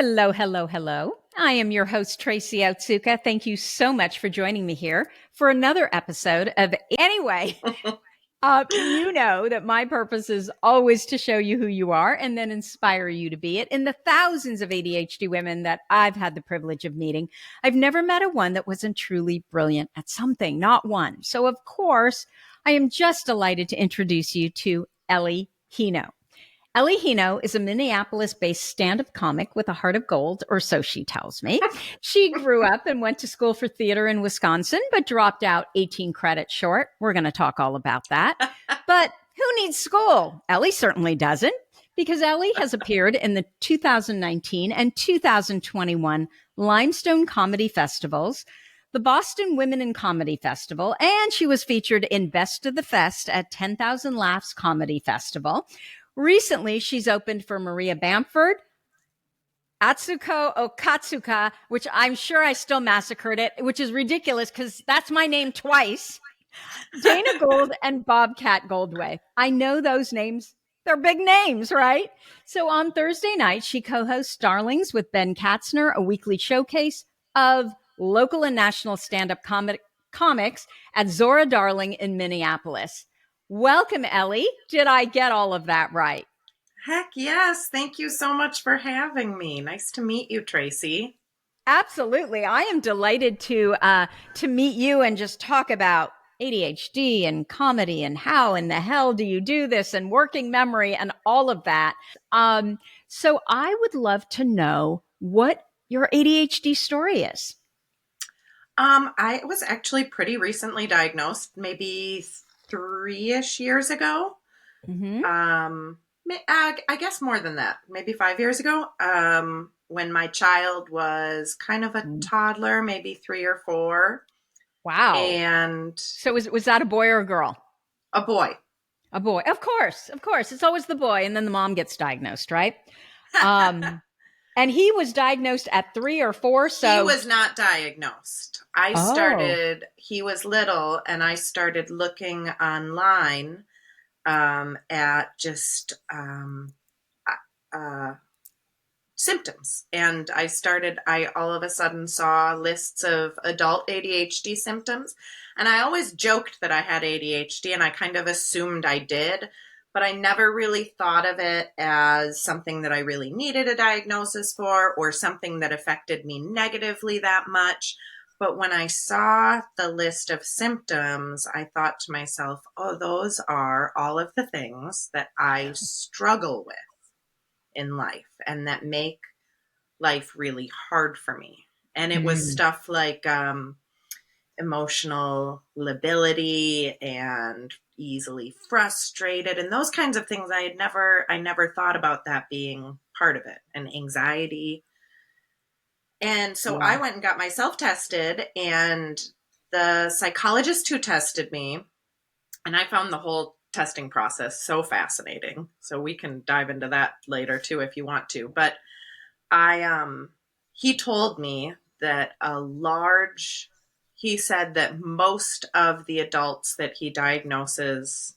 Hello, hello, hello. I am your host, Tracy Otsuka. Thank you so much for joining me here for another episode of Anyway. You know that my purpose is always to show you who you are and then inspire you to be it. In the thousands of ADHD women that I've had the privilege of meeting, I've never met a one that wasn't truly brilliant at something, not one. So, of course, I am just delighted to introduce you to Ellie Hino. Ellie Hino is a Minneapolis-based stand-up comic with a heart of gold, or so she tells me. She grew up and went to school for theater in Wisconsin, but dropped out 18 credits short. We're going to talk all about that. But who needs school? Ellie certainly doesn't, because Ellie has appeared in the 2019 and 2021 Limestone Comedy Festivals, the Boston Women in Comedy Festival, and she was featured in Best of the Fest at 10,000 Laughs Comedy Festival. Recently, she's opened for Maria Bamford, Atsuko Okatsuka, which I'm sure I still massacred it, which is ridiculous because that's my name twice, Dana Gould, and Bobcat Goldthwait. I know those names. They're big names, right? So on Thursday night, she co-hosts Starlings with Ben Katzner, a weekly showcase of local and national stand-up comics at Zora Darling in Minneapolis. Welcome, Ellie. Did I get all of that right? Heck yes. Thank you so much for having me. Nice to meet you, Tracy. Absolutely. I am delighted to meet you and just talk about ADHD and comedy and how in the hell do you do this and working memory and all of that. So I would love to know what your ADHD story is. I was actually pretty recently diagnosed, maybe 3-ish years ago. Mm-hmm. I guess more than that, maybe 5 years ago, when my child was kind of a toddler, maybe 3 or 4. Wow. And So was that a boy or a girl? a boy. A boy. Of course. Of course. It's always the boy. And then the mom gets diagnosed, right? And he was diagnosed at 3 or 4. So he was not diagnosed. He was little, and I started looking online at just symptoms. And I all of a sudden saw lists of adult ADHD symptoms. And I always joked that I had ADHD, and I kind of assumed I did, but I never really thought of it as something that I really needed a diagnosis for or something that affected me negatively that much. But when I saw the list of symptoms, I thought to myself, oh, those are all of the things that I struggle with in life and that make life really hard for me. And it was stuff like emotional lability and easily frustrated and those kinds of things. I never thought about that being part of it, and anxiety. And so I went and got myself tested, and the psychologist who tested me, and I found the whole testing process so fascinating. So we can dive into that later too if you want to. But he told me that he said that most of the adults that he diagnoses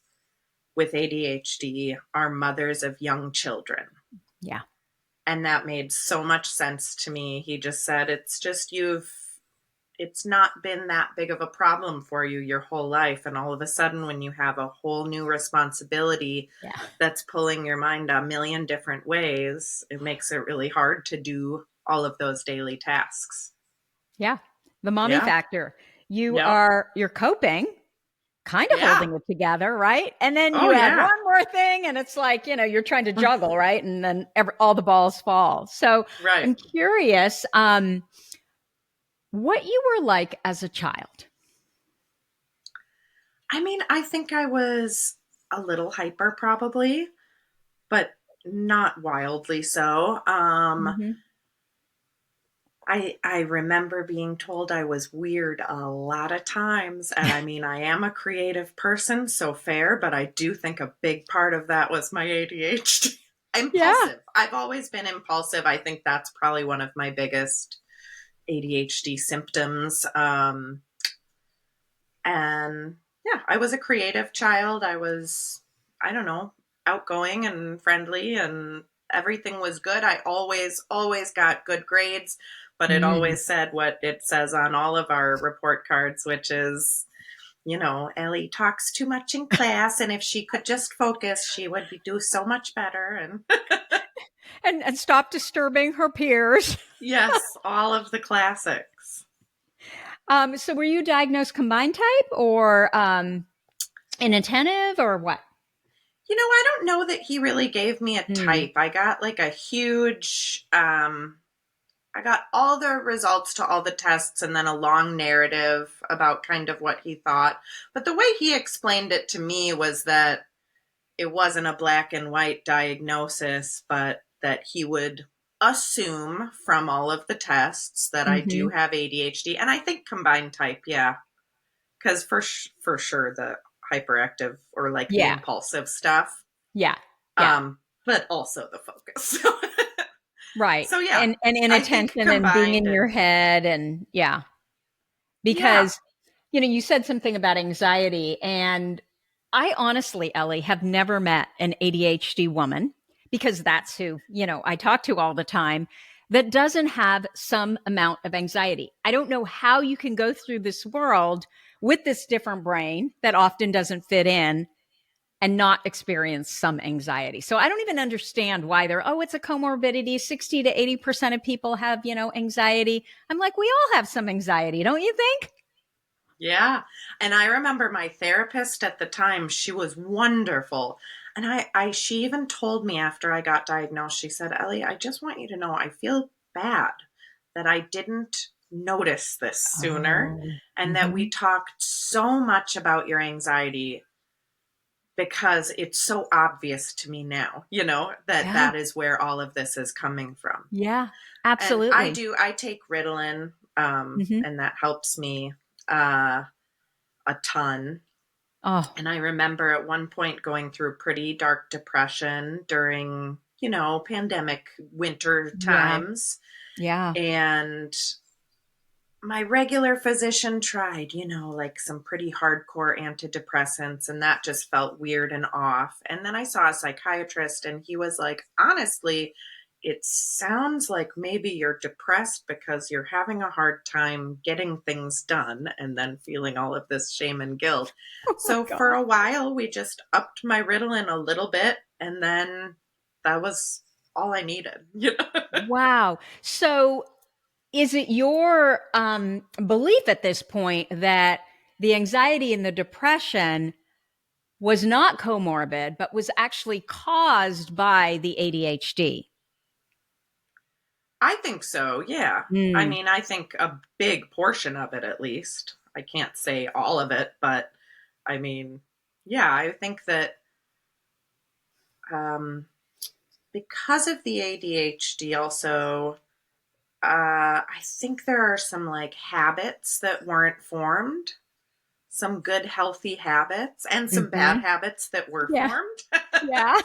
with ADHD are mothers of young children. Yeah. And that made so much sense to me. He just said, it's not been that big of a problem for you your whole life. And all of a sudden, when you have a whole new responsibility that's pulling your mind a million different ways, it makes it really hard to do all of those daily tasks. Yeah. The mommy factor. You're coping, kind of holding it together, right? And then you add one more thing and it's like, you're trying to juggle, right? And then all the balls fall. So I'm curious, what you were like as a child. I mean, I think I was a little hyper probably, but not wildly so. I remember being told I was weird a lot of times. And I mean, I am a creative person, so fair, but I do think a big part of that was my ADHD. Impulsive. I've always been impulsive. I think that's probably one of my biggest ADHD symptoms. And yeah, I was a creative child. I was, I don't know, outgoing and friendly, and everything was good. I always got good grades, but it Mm. always said what it says on all of our report cards, which is, Ellie talks too much in class, and if she could just focus, she would do so much better. And And stop disturbing her peers. yes, all of the classics. So were you diagnosed combined type or inattentive or what? I don't know that he really gave me a Hmm. type. I got like a huge, I got all the results to all the tests and then a long narrative about kind of what he thought. But the way he explained it to me was that it wasn't a black and white diagnosis, but that he would assume from all of the tests that I do Mm-hmm. have ADHD. And I think combined type, yeah, because for sure the hyperactive or like the Yeah. impulsive stuff, Yeah. Yeah. um, but also the focus. Right. So yeah, And I think inattention and being combined in your and head and yeah. yeah, Because you said something about anxiety and I honestly, Ellie, have never met an ADHD woman because that's who, I talk to all the time that doesn't have some amount of anxiety. I don't know how you can go through this world with this different brain that often doesn't fit in and not experience some anxiety. So I don't even understand why it's a comorbidity. 60 to 80% of people have, anxiety. I'm like, we all have some anxiety, don't you think? yeah. And I remember my therapist at the time, she was wonderful. And she even told me after I got diagnosed, she said, Ellie, I just want you to know I feel bad that I didn't notice this sooner Oh, and that we mm-hmm. talked so much about your anxiety because it's so obvious to me now, that Yeah. that is where all of this is coming from. Yeah. And Absolutely. I take Ritalin, Mm-hmm. and that helps me uh, a ton. Oh, And I remember at one point going through pretty dark depression during, pandemic winter yeah. times. Yeah. And my regular physician tried, like some pretty hardcore antidepressants, and that just felt weird and off. And then I saw a psychiatrist, and he was like, honestly, it sounds like maybe you're depressed because you're having a hard time getting things done and then feeling all of this shame and guilt. Oh my So for God. a while, we just upped my Ritalin a little bit, and then that was all I needed, Wow. So is it your belief at this point that the anxiety and the depression was not comorbid, but was actually caused by the ADHD? I think so, yeah. I Mm. mean, I think a big portion of it at least. I can't say all of it, but I mean, yeah, I think that um, because of the ADHD, also, I think there are some like habits that weren't formed, some good, healthy habits, and some bad Hmm. habits that were Yeah. formed. Yeah.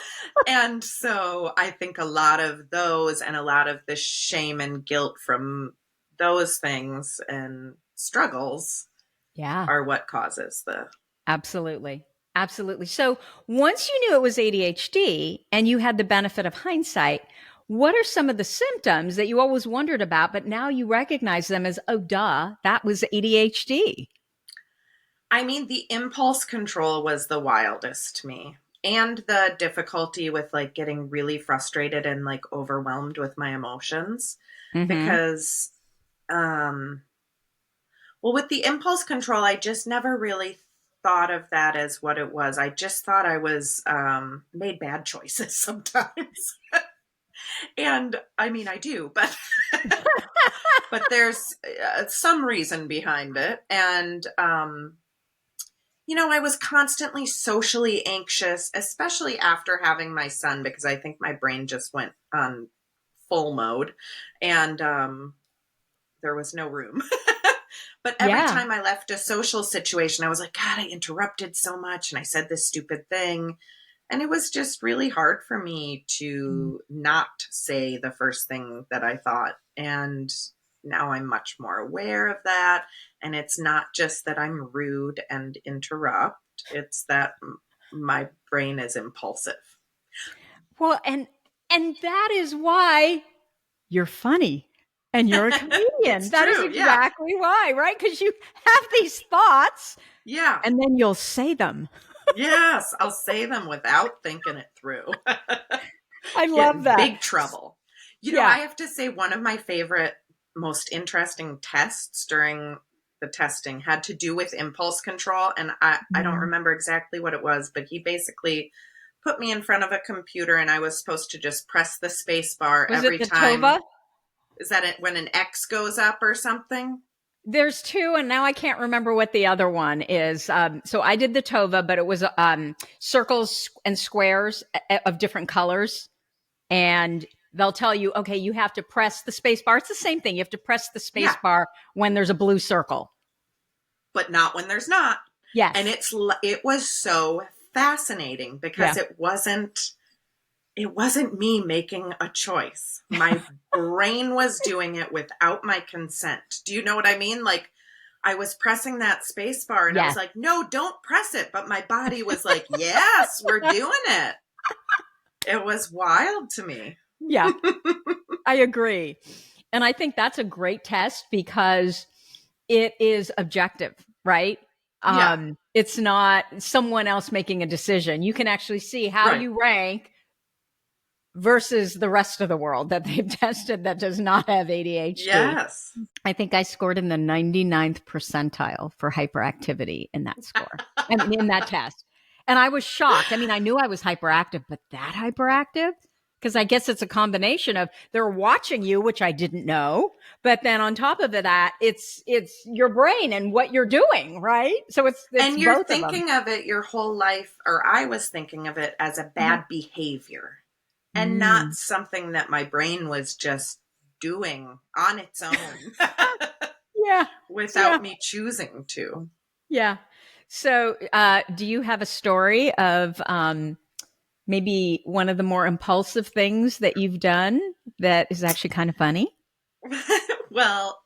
And so I think a lot of those and a lot of the shame and guilt from those things and struggles Yeah. are what causes the. Absolutely. Absolutely. So once you knew it was ADHD and you had the benefit of hindsight, what are some of the symptoms that you always wondered about, but now you recognize them as, oh, duh, that was ADHD? I mean, the impulse control was the wildest to me. And the difficulty with like getting really frustrated and like overwhelmed with my emotions. Mm-hmm. Because, um, well, with the impulse control, I just never really thought of that as what it was. I just thought I was made bad choices sometimes. And I mean, I do, but but there's some reason behind it. And I was constantly socially anxious, especially after having my son, because I think my brain just went on full mode, and there was no room. But every Yeah. time I left a social situation, I was like, God, I interrupted so much and I said this stupid thing. And it was just really hard for me Mm. to not say the first thing that I thought. And now I'm much more aware of that. And it's not just that I'm rude and interrupt, it's that my brain is impulsive. Well, and And that is why you're funny and you're a comedian. That is true, exactly why, right? Because you have these thoughts yeah. and then you'll say them. Yes, I'll say them without thinking it through. I Get love in that. big trouble. Yeah. I have to say one of my favorite, most interesting tests during the testing had to do with impulse control. And I don't remember exactly what it was, but he basically put me in front of a computer and I was supposed to just press the space bar every time. TOVA? Is that it when an X goes up or something? There's two, and now I can't remember what the other one is. So I did the TOVA, but it was circles and squares of different colors. And they'll tell you, okay, you have to press the space bar. It's the same thing. You have to press the space bar when there's a blue circle. But not when there's not. Yes. And it was so fascinating because it wasn't me making a choice. My brain was doing it without my consent. Do you know what I mean? Like I was pressing that space bar and I was like, no, don't press it. But my body was like, yes, we're doing it. It was wild to me. Yeah, I agree. And I think that's a great test because it is objective, right? It's not someone else making a decision. You can actually see how you rank versus the rest of the world that they've tested that does not have ADHD. Yes. I think I scored in the 99th percentile for hyperactivity in that score. I mean, in that test. And I was shocked. I mean, I knew I was hyperactive, but that hyperactive? Because I guess it's a combination of they're watching you, which I didn't know. But then on top of that, it's your brain and what you're doing, right? So it's and you're both thinking of it your whole life, or I was thinking of it as a bad behavior and not something that my brain was just doing on its own. Without me choosing to. Yeah. So do you have a story of maybe one of the more impulsive things that you've done that is actually kind of funny? Well,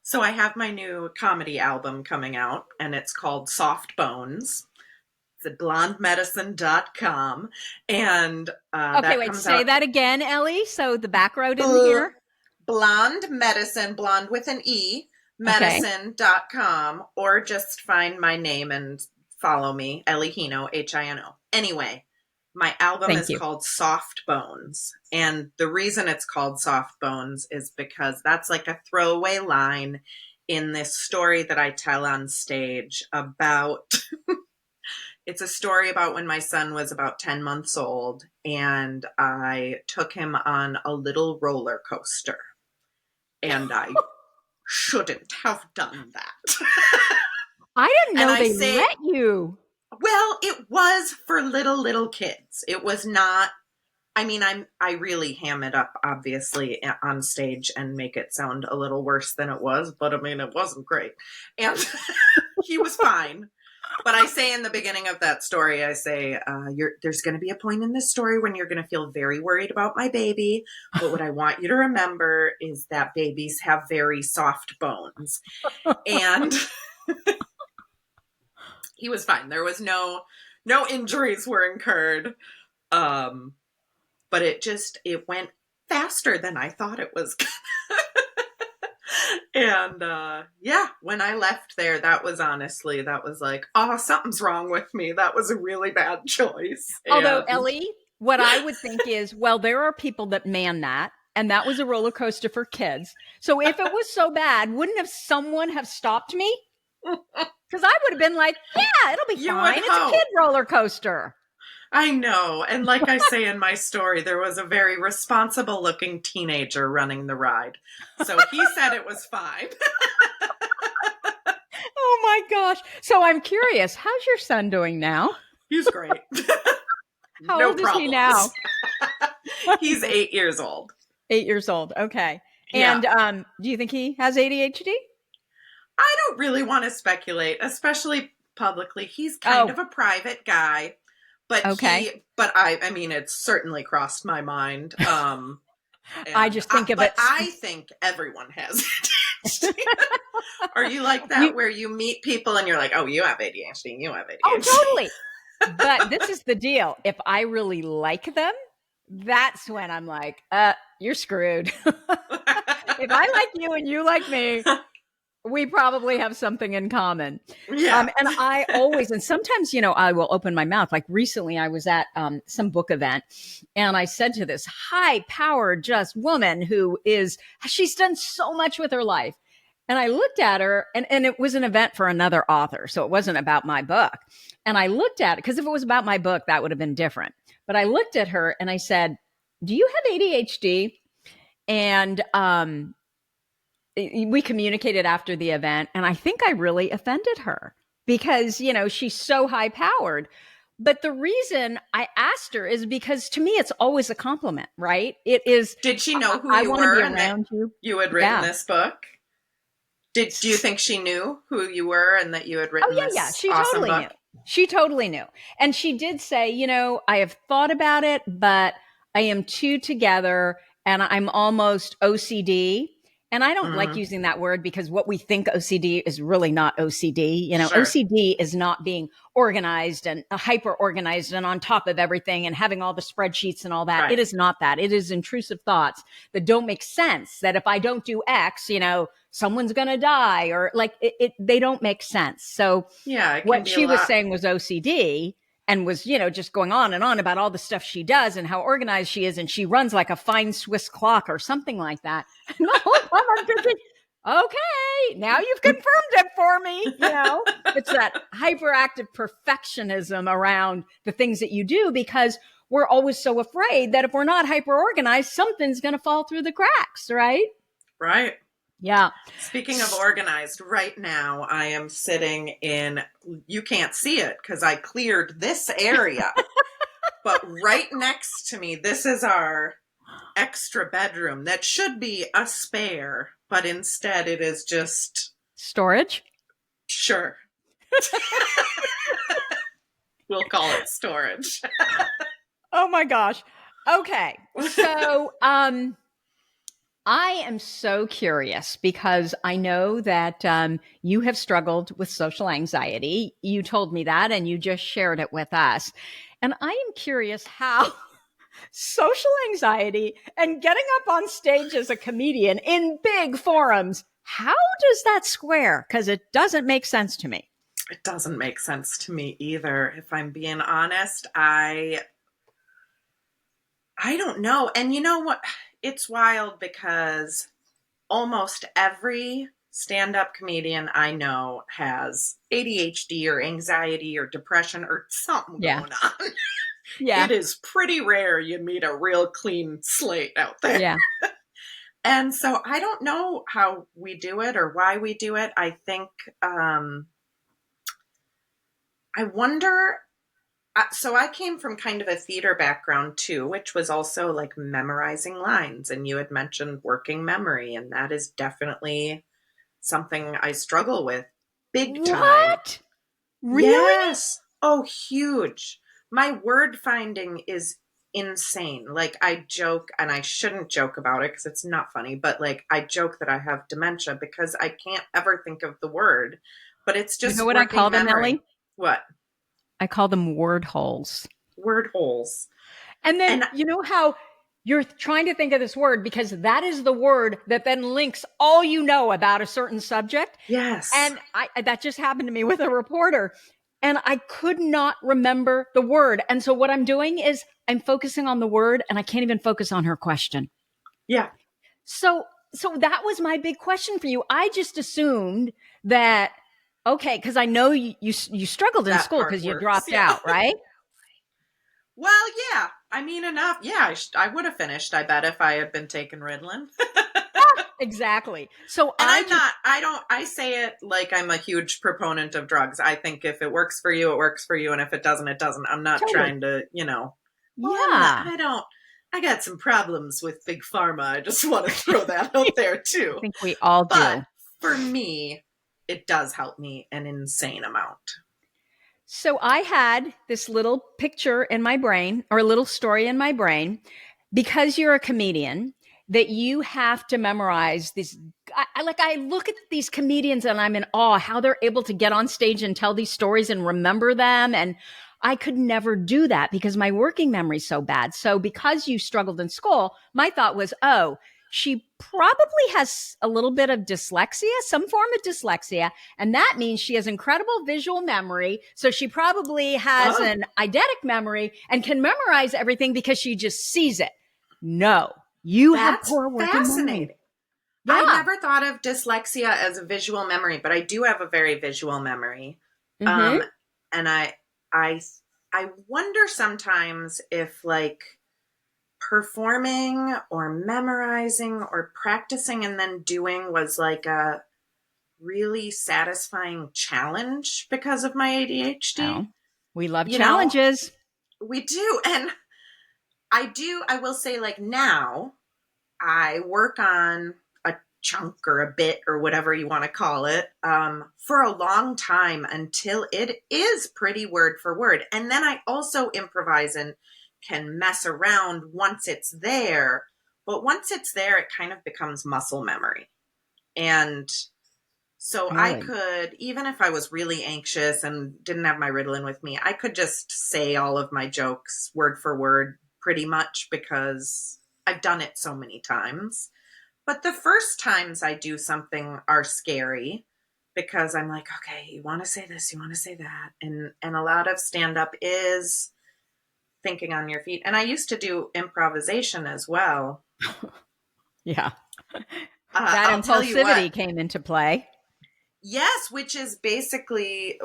so I have my new comedy album coming out and it's called Soft Bones. It's at blondemedicine.com. And okay, wait, say that again, Ellie. So the back row didn't hear. Blonde Medicine, blonde with an E, medicine.com, or just find my name and follow me, Ellie Hino, Hino. Anyway, my album is called Soft Bones. And the reason it's called Soft Bones is because that's like a throwaway line in this story that I tell on stage about... It's a story about when my son was about 10 months old and I took him on a little roller coaster. And I shouldn't have done that. I didn't know they let you. Well, it was for little kids. It was not, I mean, I really ham it up, obviously, on stage and make it sound a little worse than it was. But I mean, it wasn't great. And he was fine. But I say in the beginning of that story, I say, there's going to be a point in this story when you're going to feel very worried about my baby. But what I want you to remember is that babies have very soft bones. And he was fine. There was no injuries were incurred. But it went faster than I thought it was going to. And when I left there, that was like, oh, something's wrong with me. That was a really bad choice. Although, Ellie, what I would think is, well, there are people that man that, and that was a roller coaster for kids. So if it was so bad, wouldn't someone have stopped me? Because I would have been like, yeah, it'll be fine. It's a kid roller coaster. I know. And like I say in my story, there was a very responsible looking teenager running the ride. So he said it was fine. Oh my gosh. So I'm curious, how's your son doing now? He's great. How old is he now? He's 8 years old. 8 years old. Okay. And do you think he has ADHD? I don't really want to speculate, especially publicly. He's kind of a private guy. But I mean, it's certainly crossed my mind. I just think of it. I think everyone has ADHD. Are you like that where you meet people and you're like, oh, you have ADHD, you have ADHD? Oh, totally. But this is the deal. If I really like them, that's when I'm like, you're screwed. If I like you and you like me, we probably have something in common. Yeah. And I always, and sometimes, I will open my mouth. Like recently I was at some book event and I said to this high powered just woman she's done so much with her life. And I looked at her and it was an event for another author. So it wasn't about my book. And I looked at it because if it was about my book, that would have been different. But I looked at her and I said, do you have ADHD? And, we communicated after the event and I think I really offended her because, she's so high powered. But the reason I asked her is because to me, it's always a compliment, right? It is. Did she know who I you want were to be and around that you. you had written this book? Do you think she knew who you were and that you had written this she awesome totally book? knew. She totally knew. And she did say, I have thought about it, but I am too together and I'm almost OCD. And I don't like using that word because what we think OCD is really not OCD. Sure. OCD is not being organized and hyper organized and on top of everything and having all the spreadsheets and all that. Right. It is not that. It is intrusive thoughts that don't make sense, that if I don't do X, someone's going to die or like they don't make sense. So what she was saying was OCD. And was, just going on and on about all the stuff she does and how organized she is. And she runs like a fine Swiss clock or something like that. And the whole time I'm thinking, okay, now you've confirmed it for me. It's that hyperactive perfectionism around the things that you do because we're always so afraid that if we're not hyper organized, something's going to fall through the cracks, right? Right. Yeah. Speaking of organized, right now I am sitting in, you can't see it because I cleared this area, but right next to me, this is our extra bedroom that should be a spare, but instead it is just storage. Sure. We'll call it storage. Oh my gosh. Okay. So, I am so curious because I know that you have struggled with social anxiety. You told me that and you just shared it with us. And I am curious how social anxiety and getting up on stage as a comedian in big forums, how does that square? Because it doesn't make sense to me. It doesn't make sense to me either. If I'm being honest, I don't know. And you know what? It's wild because almost every stand-up comedian I know has ADHD or anxiety or depression or something going on. Yeah. It is pretty rare you meet a real clean slate out there. Yeah. And so I don't know how we do it or why we do it. I think, I wonder... So I came from kind of a theater background too, which was also like memorizing lines. And you had mentioned working memory, and that is definitely something I struggle with big time. What? Really? Yes. Oh, huge. My word finding is insane. Like I joke, and I shouldn't joke about it because it's not funny, but like I joke that I have dementia because I can't ever think of the word, but it's just, you know what I call them, Ellie? What? I call them word holes. Word holes. And then you know how you're trying to think of this word because that is the word that then links all you know about a certain subject. Yes. And that just happened to me with a reporter. And I could not remember the word. And so what I'm doing is I'm focusing on the word and I can't even focus on her question. Yeah. So that was my big question for you. I just assumed that, okay, because I know you struggled in school because you dropped out, right? Well, yeah. I mean, enough. Yeah, I would have finished, I bet, if I had been taking Ritalin. Exactly. So I say it like I'm a huge proponent of drugs. I think if it works for you, it works for you. And if it doesn't, it doesn't. I'm not trying to, I got some problems with big pharma. I just want to throw that out there too. I think we all do. But for me, it does help me an insane amount. So I had this little picture in my brain or a little story in my brain because you're a comedian that you have to memorize this. I look at these comedians and I'm in awe how they're able to get on stage and tell these stories and remember them. And I could never do that because my working memory's so bad. So because you struggled in school, my thought was, oh, she probably has a little bit of dyslexia, some form of dyslexia. And that means she has incredible visual memory. So she probably has an eidetic memory and can memorize everything because she just sees it. No, you have poor working memory. Yeah. I never thought of dyslexia as a visual memory, but I do have a very visual memory. And I wonder sometimes if like performing or memorizing or practicing and then doing was like a really satisfying challenge because of my ADHD. Oh, we love challenges. We do. And I will say like now I work on a chunk or a bit or whatever you want to call it for a long time until it is pretty word for word. And then I also improvise and can mess around once it's there. But once it's there, it kind of becomes muscle memory. And so really? I could, even if I was really anxious and didn't have my Ritalin with me, I could just say all of my jokes word for word pretty much because I've done it so many times. But the first times I do something are scary because I'm like, okay, you want to say this, you want to say that. And a lot of stand-up is thinking on your feet. And I used to do improvisation as well. Yeah. That impulsivity came into play. Yes, which is basically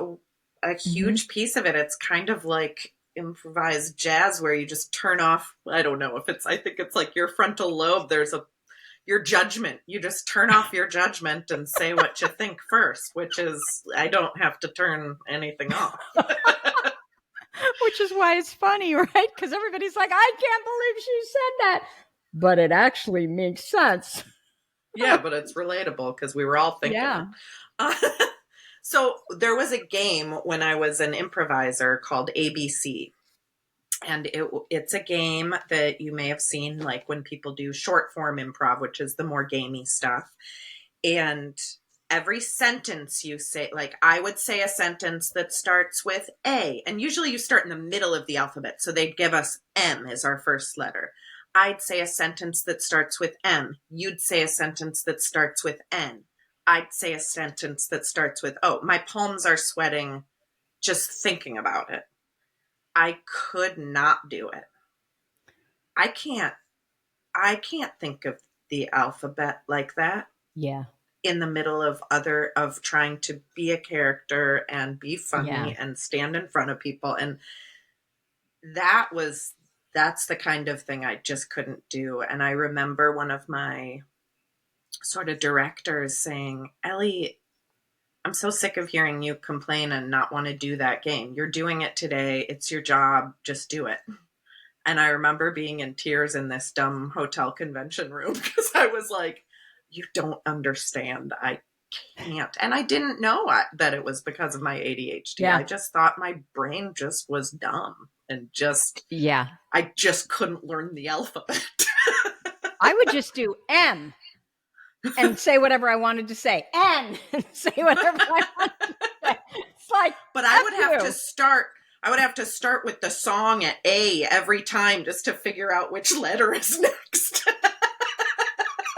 a huge piece of it. It's kind of like improvised jazz where you just turn off, I don't know if I think it's like your frontal lobe. There's your judgment. You just turn off your judgment and say what you think first, which is, I don't have to turn anything off. Which is why it's funny, right? Because everybody's like, I can't believe she said that. But it actually makes sense. Yeah, but it's relatable because we were all thinking. Yeah. So there was a game when I was an improviser called ABC. And it's a game that you may have seen like when people do short form improv, which is the more gamey stuff. And every sentence you say, like I would say a sentence that starts with A, and usually you start in the middle of the alphabet. So they'd give us M as our first letter. I'd say a sentence that starts with M. You'd say a sentence that starts with N. I'd say a sentence that starts with O. My palms are sweating just thinking about it. I could not do it. I can't think of the alphabet like that. Yeah. In the middle of trying to be a character and be funny and stand in front of people. And that's the kind of thing I just couldn't do. And I remember one of my sort of directors saying, Ellie, I'm so sick of hearing you complain and not want to do that game. You're doing it today. It's your job. Just do it. And I remember being in tears in this dumb hotel convention room because I was like, you don't understand. I can't. And I didn't know that it was because of my ADHD. Yeah. I just thought my brain just was dumb and I just couldn't learn the alphabet. I would just do M and say whatever I wanted to say. N and say whatever I wanted to say. It's like, but I would have to start with the song at A every time just to figure out which letter is next.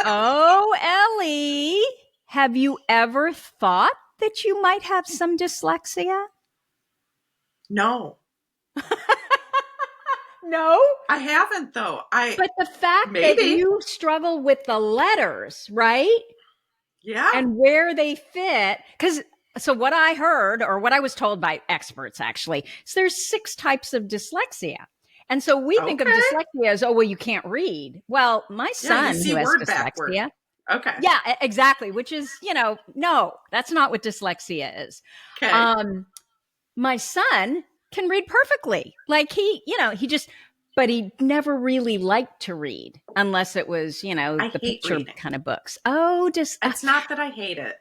Oh, Ellie, have you ever thought that you might have some dyslexia? No. No? I haven't, though. But the fact that you struggle with the letters, right? Yeah. And where they fit, so what I heard, or what I was told by experts actually, is there's 6 types of dyslexia. And so we think of dyslexia as, you can't read. Well, my son who has dyslexia. Okay. Yeah, exactly. Which is, no, that's not what dyslexia is. Okay. My son can read perfectly. Like but he never really liked to read unless it was, the picture reading kind of books. It's not that I hate it.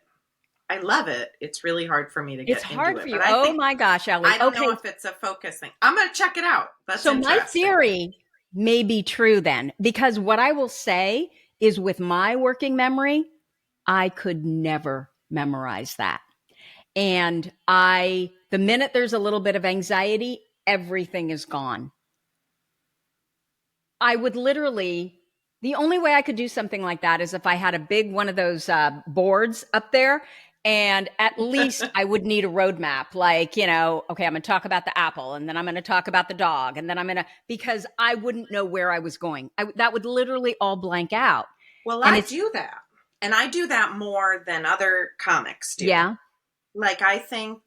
I love it. It's really hard for me to get into it. It's hard for you. Oh my gosh, Ellie. I don't know if it's a focus thing. I'm going to check it out. That's so my theory may be true then, because what I will say is with my working memory, I could never memorize that. And the minute there's a little bit of anxiety, everything is gone. I would literally, the only way I could do something like that is if I had a big one of those boards up there. And at least I would need a roadmap, like, okay, I'm going to talk about the apple, and then I'm going to talk about the dog, and then because I wouldn't know where I was going. That would literally all blank out. Well, And I do that. And I do that more than other comics do. Yeah. Like, I think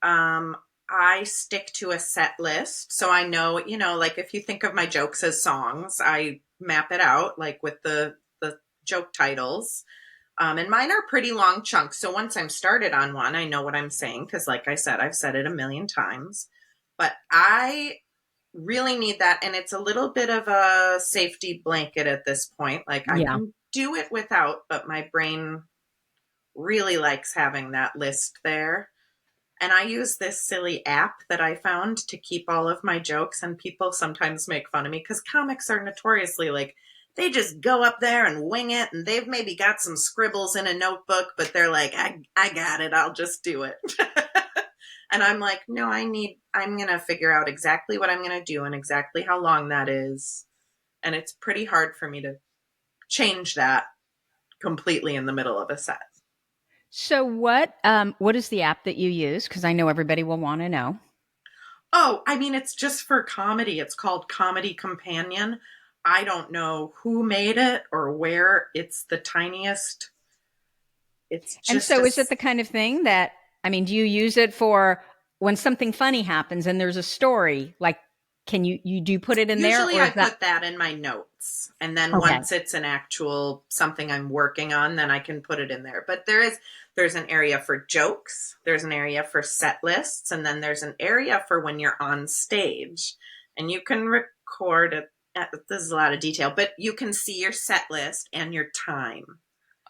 I stick to a set list. So I know, like if you think of my jokes as songs, I map it out like with the joke titles. And mine are pretty long chunks. So once I'm started on one, I know what I'm saying. Because like I said, I've said it a million times. But I really need that. And it's a little bit of a safety blanket at this point. Like I can do it without, but my brain really likes having that list there. And I use this silly app that I found to keep all of my jokes. And people sometimes make fun of me because comics are notoriously like, they just go up there and wing it. And they've maybe got some scribbles in a notebook, but they're like, I got it. I'll just do it. And I'm like, no, I'm going to figure out exactly what I'm going to do and exactly how long that is. And it's pretty hard for me to change that completely in the middle of a set. So what is the app that you use? Because I know everybody will want to know. Oh, I mean, it's just for comedy. It's called Comedy Companion. I don't know who made it or where. It's the tiniest. It's just. And so is it the kind of thing that, do you use it for when something funny happens and there's a story? Like, do you put it in there? Usually I put that in my notes. And then once it's an actual something I'm working on, then I can put it in there. But there's an area for jokes. There's an area for set lists. And then there's an area for when you're on stage. And you can record it. This is a lot of detail, but you can see your set list and your time.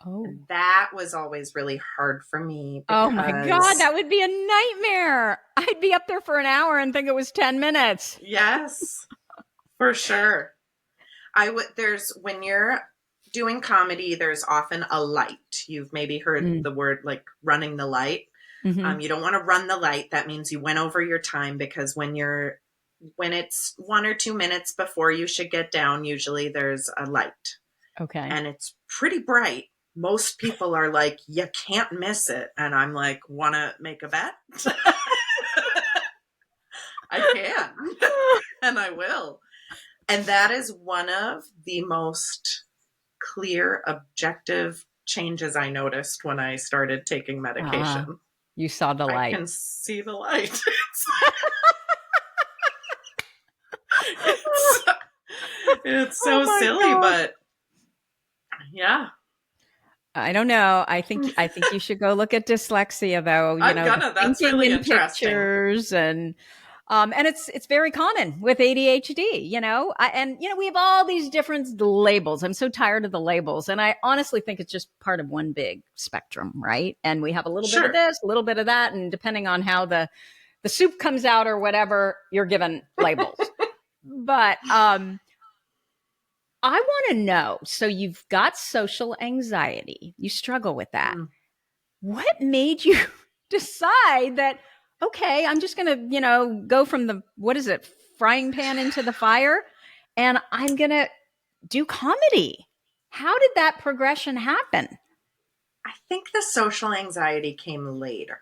Oh, that was always really hard for me. Oh my God, that would be a nightmare. I'd be up there for an hour and think it was 10 minutes. Yes, for sure. When you're doing comedy, there's often a light. You've maybe heard the word like running the light. Mm-hmm. You don't want to run the light. That means you went over your time, because when it's 1 or 2 minutes before you should get down, usually there's a light. Okay. And it's pretty bright. Most people are like, you can't miss it. And I'm like, want to make a bet? I can. And I will. And that is one of the most clear, objective changes I noticed when I started taking medication. You saw the light. I can see the light. It's so silly, God. But yeah. I don't know. I think you should go look at dyslexia, though. That's really interesting. Pictures and it's very common with ADHD. We have all these different labels. I'm so tired of the labels, and I honestly think it's just part of one big spectrum, right? And we have a little bit of this, a little bit of that, and depending on how the soup comes out or whatever, you're given labels. But I want to know, so you've got social anxiety. You struggle with that. What made you decide that, okay, I'm just going to, go from the, frying pan into the fire, and I'm going to do comedy? How did that progression happen? I think the social anxiety came later.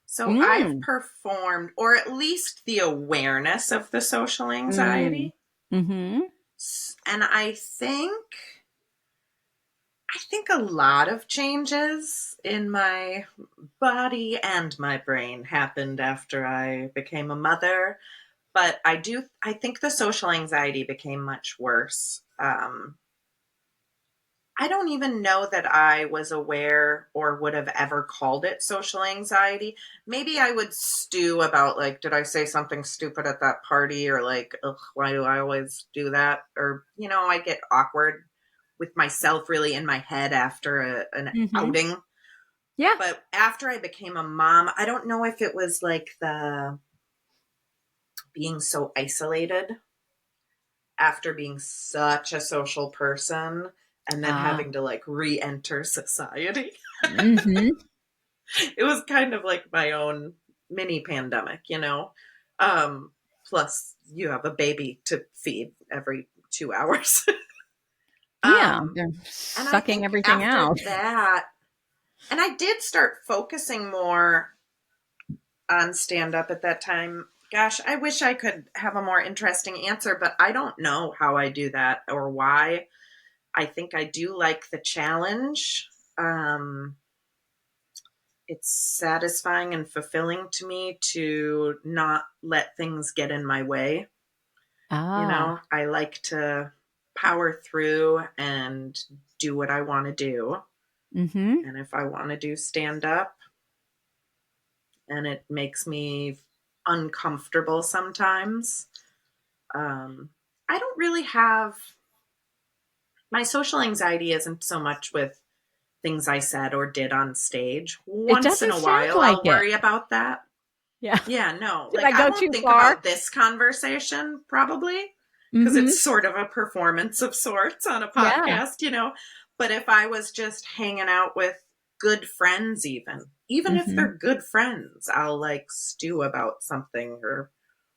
So I've performed, or at least the awareness of the social anxiety. Mm-hmm. And I think a lot of changes in my body and my brain happened after I became a mother. But I think the social anxiety became much worse. I don't even know that I was aware or would have ever called it social anxiety. Maybe I would stew about, like, did I say something stupid at that party? Or like, ugh, why do I always do that? Or, I get awkward with myself really in my head after an outing. Yeah. But after I became a mom, I don't know if it was like the being so isolated after being such a social person. And then having to like re-enter society. It was kind of like my own mini pandemic, Plus you have a baby to feed every 2 hours. Yeah, um, they're and I sucking think everything after out. that, and I did start focusing more on stand up at that time. Gosh, I wish I could have a more interesting answer, but I don't know how I do that or why. I think I do like the challenge. Um, it's satisfying and fulfilling to me to not let things get in my way. Ah. I like to power through and do what I want to do. Mm-hmm. And if I want to do stand up and it makes me uncomfortable sometimes, I don't really have my social anxiety isn't so much with things I said or did on stage. It Once in doesn't a sound while, like I'll it. worry about that. Yeah. Yeah, no, Did like I I go won't too think far? about this conversation probably because Mm-hmm. it's sort of a performance of sorts on a Yeah. podcast. But if I was just hanging out with good friends, even if Mm-hmm. they're good friends, I'll like stew about something or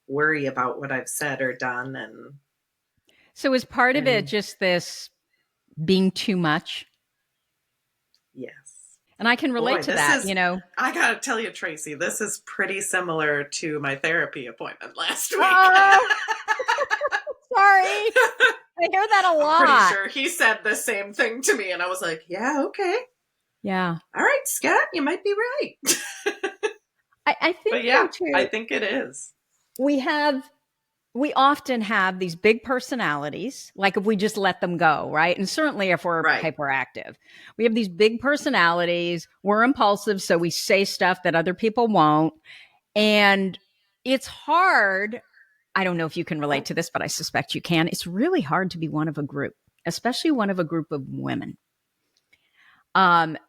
worry about what I've said or done. So is part of it And just this being too much? yes. And I can relate Boy, to that, I gotta tell you, Tracy, this is pretty similar to my therapy appointment last week. Oh, sorry. I hear that a I'm pretty lot. sure he said the same thing to me, and I was like, yeah, okay. Yeah. All right, Scott, you might be right. I But think though yeah, I too, think it is. we have we often have these big personalities, like if we just let them go, right? And certainly if we're Right. hyperactive, we have these big personalities. We're impulsive, so we say stuff that other people won't. And it's hard. I don't know if you can relate Oh, to this, but I suspect you can. It's really hard to be one of a group, especially one of a group of women.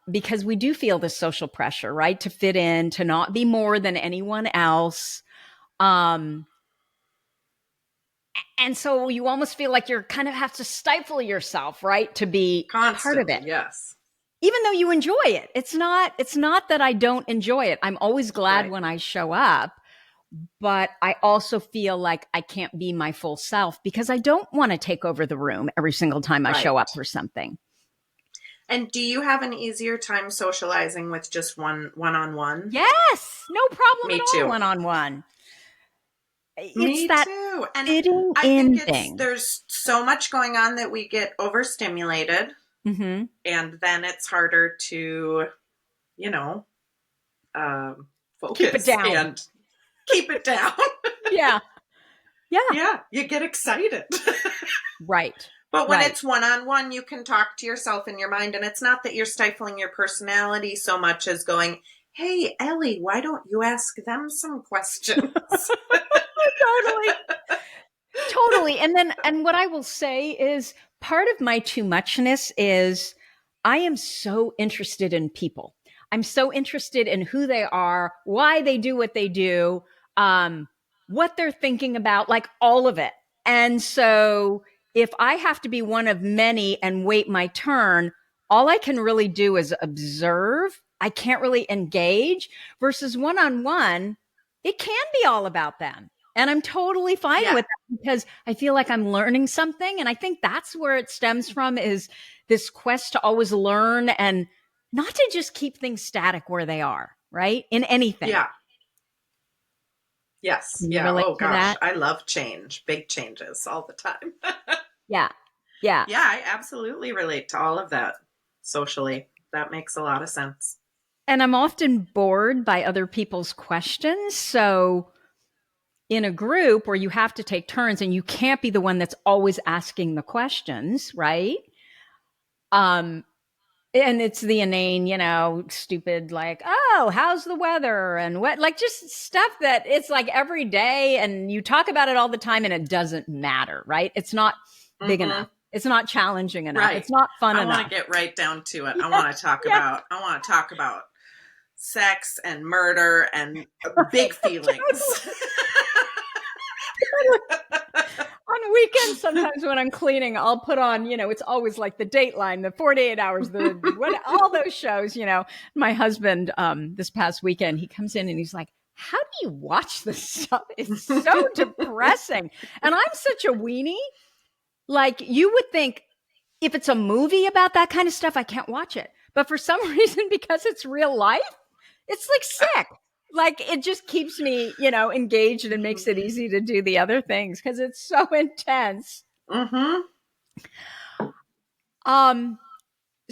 Because we do feel this social pressure, right? To fit in, to not be more than anyone else. Um, and so you almost feel like you're kind of have to stifle yourself, right? To be part of constantly, it. yes. Even though you enjoy it. It's not that I don't enjoy it. I'm always glad Right. when I show up, but I also feel like I can't be my full self because I don't want to take over the room every single time I show Right. up for something. And do you have an easier time socializing with just one on one? Yes, no problem at Me all too. one on one. It's Me that too. And fitting I think in thing. there's so much going on that we get overstimulated, Mm-hmm. and then it's harder to, you know, um, Keep it focus down. and keep it down. Yeah. Yeah. Yeah, you get excited. Right. But when Right. it's one on one, you can talk to yourself in your mind. And it's not that you're stifling your personality so much as going, hey, Ellie, why don't you ask them some questions? Totally. Totally. And what I will say is part of my too muchness is I am so interested in people. I'm so interested in who they are, why they do what they do, um, what they're thinking about, like all of it. And so if I have to be one of many and wait my turn, all I can really do is observe. I can't really engage versus one on one. It can be all about them. And I'm totally fine Yeah, with that because I feel like I'm learning something. And I think that's where it stems from is this quest to always learn and not to just keep things static where they are, right? In anything. yeah, yes, Can you yeah. relate Oh to gosh, that? I love change, big changes all the time. Yeah. Yeah. Yeah, I absolutely relate to all of that socially. That makes a lot of sense. And I'm often bored by other people's questions. So in a group where you have to take turns and you can't be the one that's always asking the questions, right? Um, and it's the inane, stupid, like, oh, how's the weather? And what, like, just stuff that it's like every day and you talk about it all the time and it doesn't matter, right? It's not big enough. Hmm. It's not challenging enough. Right. It's not fun I want to enough. get right down to it. Yeah. Yeah. I want to talk about sex and murder and big feelings. On weekends, sometimes when I'm cleaning, I'll put on, it's always like the Dateline, the 48 Hours, all those shows. My husband, this past weekend, he comes in and he's like, how do you watch this stuff? It's so depressing. And I'm such a weenie. Like, you would think if it's a movie about that kind of stuff, I can't watch it. But for some reason, because it's real life, it's like sick. Like, it just keeps me, engaged and makes it easy to do the other things because it's so intense. Mm-hmm.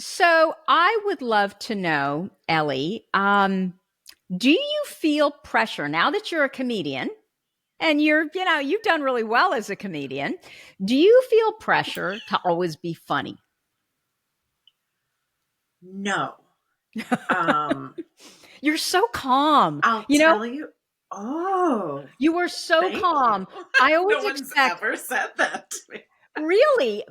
So I would love to know, Ellie, do you feel pressure now that you're a comedian and you've done really well as a comedian? Do you feel pressure to always be funny? No. You're so calm. I'll tell you. Oh, you are so calm. I always no one's ever said that to me. Really?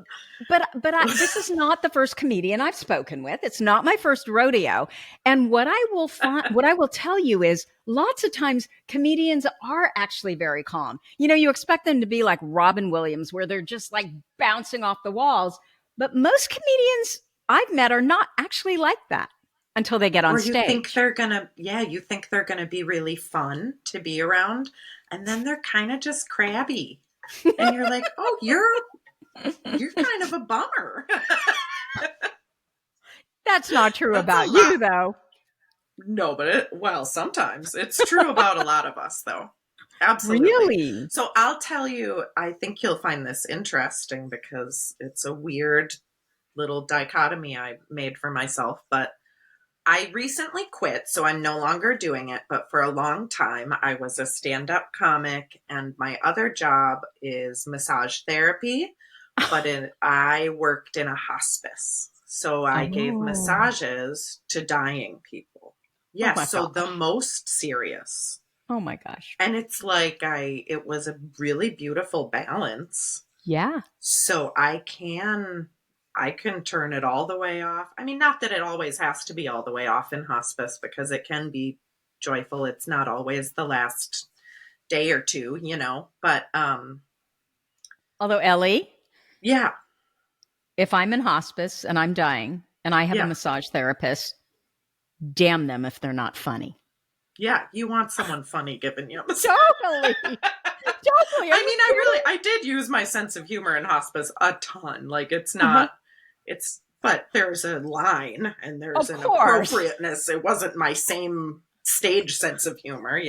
But this is not the first comedian I've spoken with. It's not my first rodeo. And what I will tell you is lots of times comedians are actually very calm. You expect them to be like Robin Williams, where they're just like bouncing off the walls. But most comedians I've met are not actually like that until they get on stage. You think they're gonna be really fun to be around, and then they're kind of just crabby. And you're like, oh, you're kind of a bummer. That's not true about you, though. No, but sometimes it's true about a lot of us, though. Absolutely. Really? So I'll tell you, I think you'll find this interesting because it's a weird little dichotomy I made for myself, but I recently quit, so I'm no longer doing it. But for a long time, I was a stand-up comic, and my other job is massage therapy. But I worked in a hospice, so I gave massages to dying people. Yes, so the most serious. Oh my gosh! And it's like it was a really beautiful balance. Yeah. So I can turn it all the way off. I mean, not that it always has to be all the way off in hospice, because it can be joyful. It's not always the last day or two, but although, Ellie, yeah, if I'm in hospice and I'm dying and I have a massage therapist, damn them if they're not funny. Yeah, you want someone funny giving you a massage. Totally. Totally. I did use my sense of humor in hospice a ton. Like, it's not, but there's a line and there's an appropriateness. It wasn't my same stage sense of humor,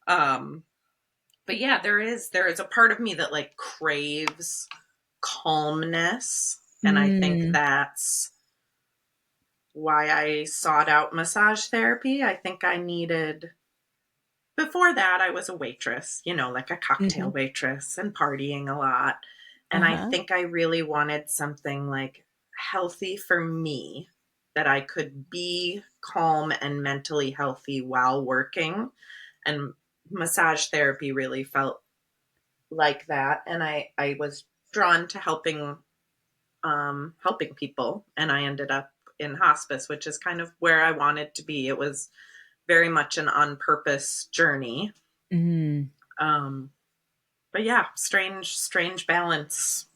But yeah, there is a part of me that like craves calmness. And I think that's why I sought out massage therapy. I think I needed, before that, I was a waitress, like a cocktail waitress and partying a lot. And I think I really wanted something like healthy for me, that I could be calm and mentally healthy while working. And massage therapy really felt like that. And I was drawn to helping people. And I ended up in hospice, which is kind of where I wanted to be. It was very much an on-purpose journey. But yeah, strange balance.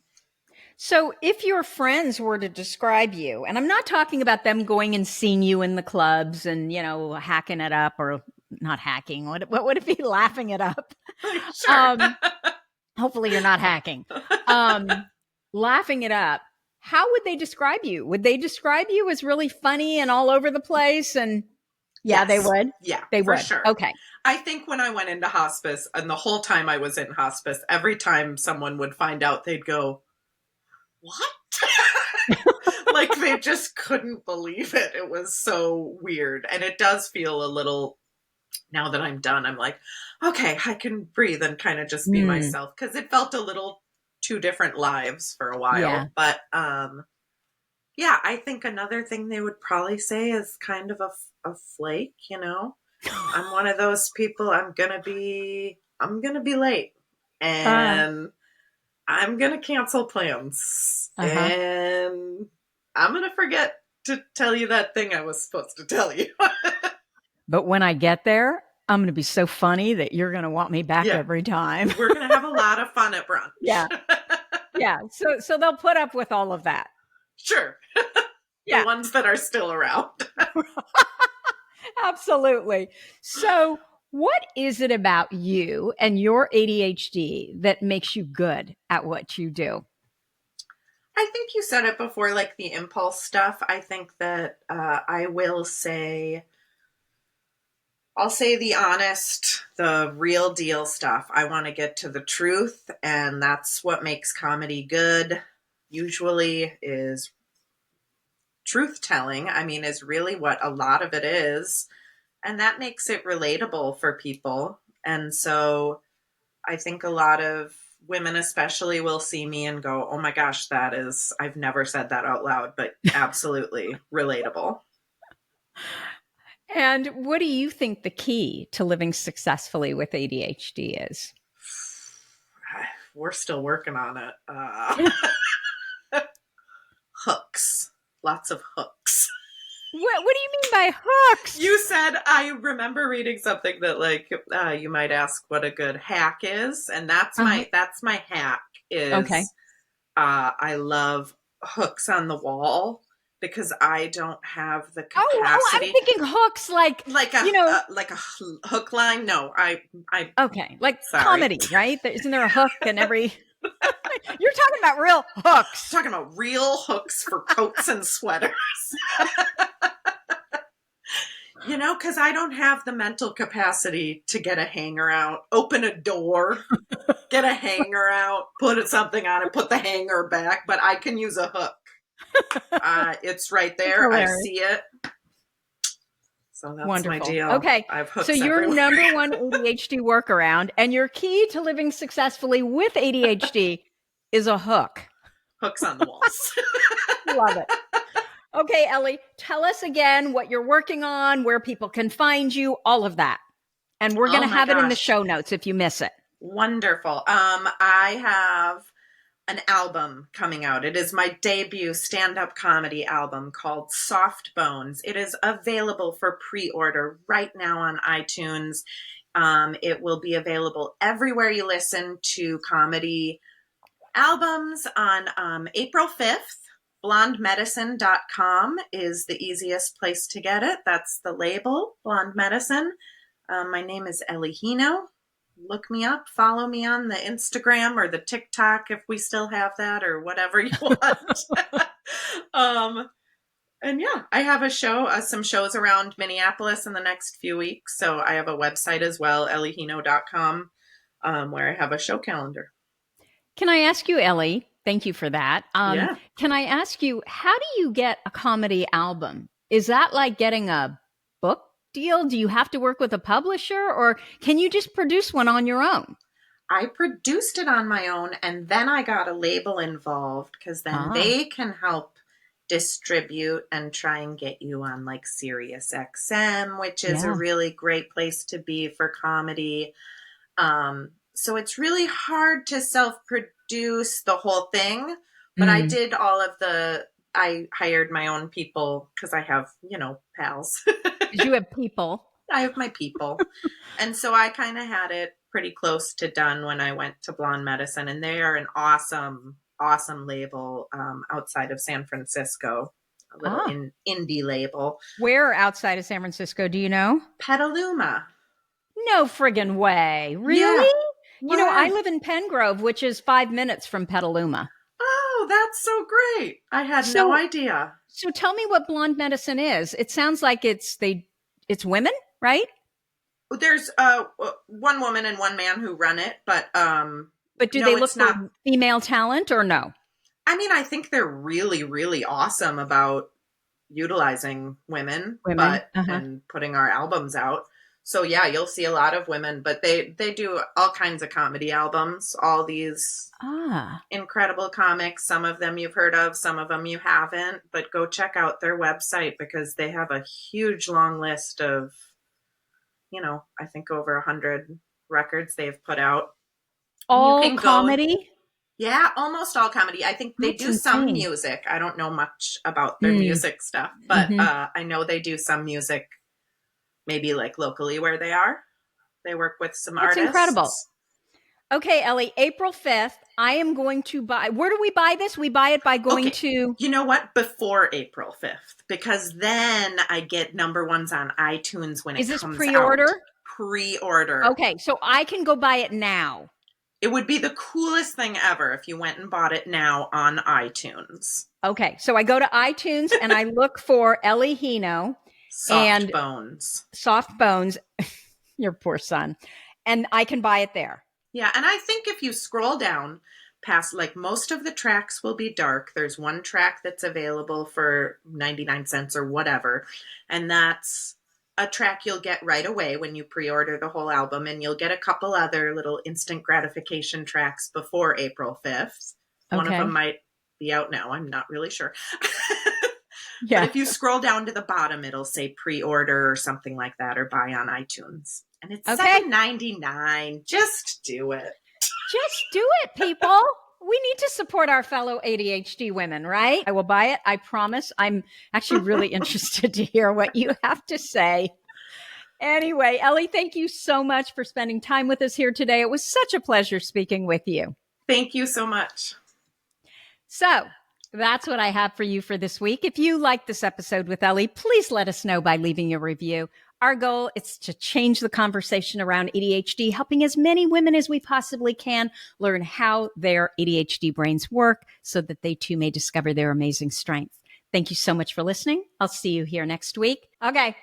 So if your friends were to describe you, and I'm not talking about them going and seeing you in the clubs and, hacking it up, or not hacking. What would it be? Laughing it up. Sure. Hopefully you're not hacking. Laughing it up. How would they describe you? Would they describe you as really funny and all over the place? And yes. They would? Yeah, they for would. Sure. Okay. I think when I went into hospice, and the whole time I was in hospice, every time someone would find out, they'd go, what? Like, they just couldn't believe it. It was so weird. And it does feel a little, now that I'm done, I'm like, okay, I can breathe and kind of just be myself. Because it felt a little two different lives for a while. Yeah. But yeah, I think another thing they would probably say is kind of a flake, I'm one of those people, I'm gonna be late, and I'm gonna cancel plans, and I'm gonna forget to tell you that thing I was supposed to tell you. But when I get there, I'm gonna be so funny that you're gonna want me back every time. We're gonna have a lot of fun at brunch. Yeah. So they'll put up with all of that. Sure. The ones that are still around. Absolutely. So What is it about you and your ADHD that makes you good at what you do? I think you said it before, like the impulse stuff. I think that I'll say the honest, the real deal stuff. I want to get to the truth, and that's what makes comedy good, usually, is truth telling. I mean, is really what a lot of it is. And that makes it relatable for people. And so I think a lot of women, especially, will see me and go, oh my gosh, I've never said that out loud, but absolutely relatable. And what do you think the key to living successfully with ADHD is? We're still working on it. Hooks. Lots of hooks. What do you mean by hooks? You said, I remember reading something that you might ask what a good hack is. And that's my hack is, okay. I love hooks on the wall because I don't have the capacity. Oh, I'm thinking hooks like a hook line. No, okay, like sorry. Comedy, right? Isn't there a hook in every? You're talking about real hooks. I'm talking about real hooks for coats and sweaters. Because I don't have the mental capacity to get a hanger out, open a door, get a hanger out, put something on it, put the hanger back, but I can use a hook. It's right there. I see it. So that's wonderful. My deal. Okay. I have hooks so your everywhere. number one ADHD workaround and your key to living successfully with ADHD is a hook. Hooks on the walls. Love it. Okay, Ellie, tell us again what you're working on, where people can find you, all of that. And we're going to have it in the show notes if you miss it. Wonderful. I have an album coming out. It is my debut stand-up comedy album called Soft Bones. It is available for pre-order right now on iTunes. It will be available everywhere you listen to comedy albums on April 5th. blondemedicine.com is the easiest place to get it. That's the label, Blonde Medicine. My name is Ellie Hino. Look me up, follow me on the Instagram or the TikTok if we still have that, or whatever you want. And yeah, I have some shows around Minneapolis in the next few weeks. So I have a website as well, elliehino.com, where I have a show calendar. Can I ask you, Ellie? Thank you for that. Yeah. Can I ask you, how do you get a comedy album? Is that like getting a book deal? Do you have to work with a publisher, or can you just produce one on your own? I produced it on my own, and then I got a label involved because then they can help distribute and try and get you on like Sirius XM, which is a really great place to be for comedy. So it's really hard to self-produce the whole thing, but I did I hired my own people because I have, pals. You have people. I have my people. And so I kind of had it pretty close to done when I went to Blonde Medicine, and they are an awesome, awesome label outside of San Francisco, a little indie label. Where outside of San Francisco, do you know? Petaluma. No friggin' way. Really? Yeah. I live in Pengrove, which is 5 minutes from Petaluma. Oh, that's so great. I had no idea. So tell me what Blonde Medicine is. It sounds like it's women, right? There's one woman and one man who run it, but do they look for female talent or no? I mean, I think they're really, really awesome about utilizing women. And putting our albums out. So yeah, you'll see a lot of women, but they do all kinds of comedy albums, all these incredible comics. Some of them you've heard of, some of them you haven't, but go check out their website because they have a huge long list of, I think over 100 records they've put out. All comedy? Yeah, almost all comedy. I think they do some music. I don't know much about their music stuff, but I know they do some music. Maybe like locally where they are. They work with some artists. That's incredible. Okay, Ellie, April 5th, I am going to buy. Where do we buy this? We buy it by going to. You know what? Before April 5th, because then I get number ones on iTunes when it comes out. Is this pre-order? pre-order. Okay, so I can go buy it now. It would be the coolest thing ever if you went and bought it now on iTunes. Okay, so I go to iTunes and I look for Ellie Hino Soft and Bones. Soft Bones, your poor son, and I can buy it there. Yeah, and I think if you scroll down past, like, most of the tracks will be dark. There's one track that's available for 99 cents or whatever, and that's a track you'll get right away when you pre-order the whole album, and you'll get a couple other little instant gratification tracks before April 5th. One of them might be out now. I'm not really sure. Yeah. But if you scroll down to the bottom, it'll say pre-order or something like that, or buy on iTunes. And it's $7.99. Just do it. Just do it, people. We need to support our fellow ADHD women, right? I will buy it. I promise. I'm actually really interested to hear what you have to say. Anyway, Ellie, thank you so much for spending time with us here today. It was such a pleasure speaking with you. Thank you so much. So that's what I have for you for this week. If you liked this episode with Ellie, please let us know by leaving a review. Our goal is to change the conversation around ADHD, helping as many women as we possibly can learn how their ADHD brains work so that they too may discover their amazing strengths. Thank you so much for listening. I'll see you here next week. Okay.